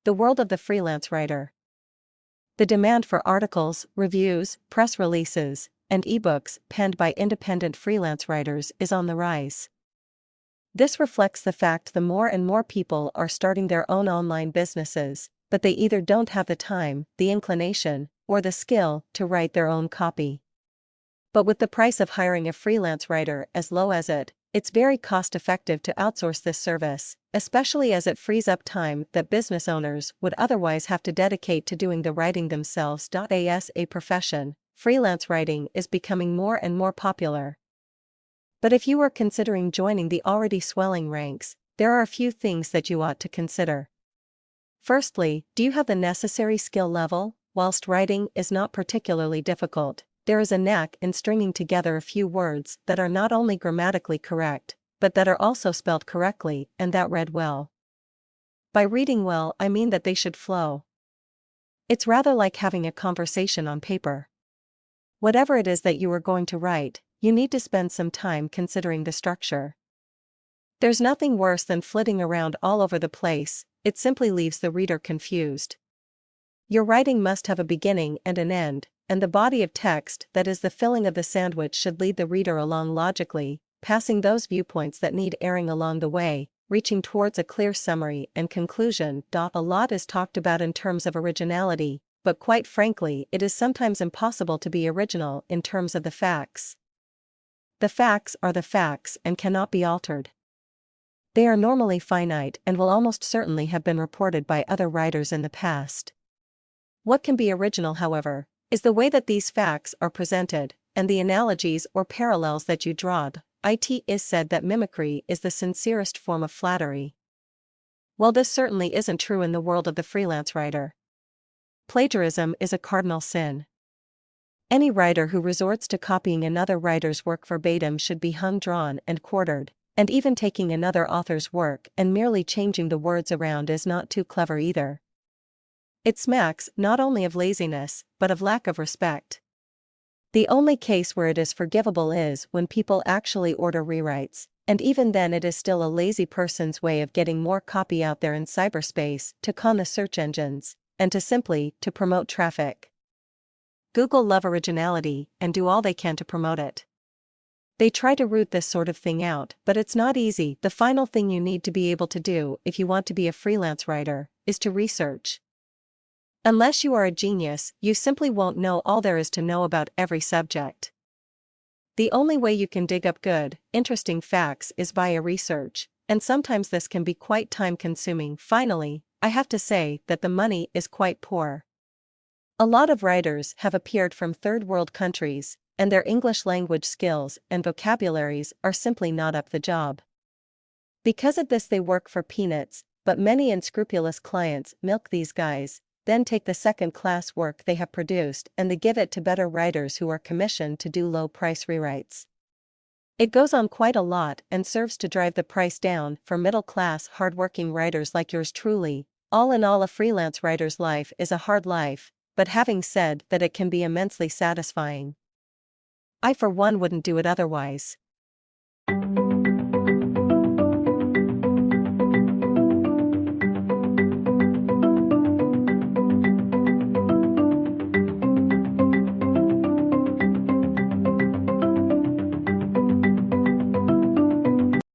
The world of the freelance writer. The demand for articles, reviews, press releases, and ebooks penned by independent freelance writers is on the rise. This reflects the fact that more and more people are starting their own online businesses, but they either don't have the time, the inclination, or the skill to write their own copy. But with the price of hiring a freelance writer as low as it's very cost-effective to outsource this service, especially as it frees up time that business owners would otherwise have to dedicate to doing the writing themselves. As a profession, freelance writing is becoming more and more popular. But if you are considering joining the already swelling ranks, there are a few things that you ought to consider. Firstly, do you have the necessary skill level? Whilst writing is not particularly difficult, there is a knack in stringing together a few words that are not only grammatically correct, but that are also spelled correctly and that read well. By reading well, I mean that they should flow. It's rather like having a conversation on paper. Whatever it is that you are going to write, you need to spend some time considering the structure. There's nothing worse than flitting around all over the place, it simply leaves the reader confused. Your writing must have a beginning and an end, and the body of text that is the filling of the sandwich should lead the reader along logically, passing those viewpoints that need airing along the way, reaching towards a clear summary and conclusion. A lot is talked about in terms of originality, but quite frankly, it is sometimes impossible to be original in terms of the facts. The facts are the facts and cannot be altered. They are normally finite and will almost certainly have been reported by other writers in the past. What can be original, however, is the way that these facts are presented, and the analogies or parallels that you draw. It is said that mimicry is the sincerest form of flattery. Well, this certainly isn't true in the world of the freelance writer. Plagiarism is a cardinal sin. Any writer who resorts to copying another writer's work verbatim should be hung, drawn, and quartered, and even taking another author's work and merely changing the words around is not too clever either. It smacks not only of laziness, but of lack of respect. The only case where it is forgivable is when people actually order rewrites, and even then it is still a lazy person's way of getting more copy out there in cyberspace to con the search engines, and to promote traffic. Google love originality and do all they can to promote it. They try to root this sort of thing out, but it's not easy. The final thing you need to be able to do if you want to be a freelance writer is to research. Unless you are a genius, you simply won't know all there is to know about every subject. The only way you can dig up good, interesting facts is via research, and sometimes this can be quite time-consuming. Finally, I have to say that the money is quite poor. A lot of writers have appeared from third-world countries, and their English language skills and vocabularies are simply not up the job. Because of this, they work for peanuts, but many unscrupulous clients milk these guys, then take the second-class work they have produced and they give it to better writers who are commissioned to do low-price rewrites. It goes on quite a lot and serves to drive the price down for middle-class, hard-working writers like yours truly. All in all, a freelance writer's life is a hard life, but having said that, it can be immensely satisfying. I for one wouldn't do it otherwise.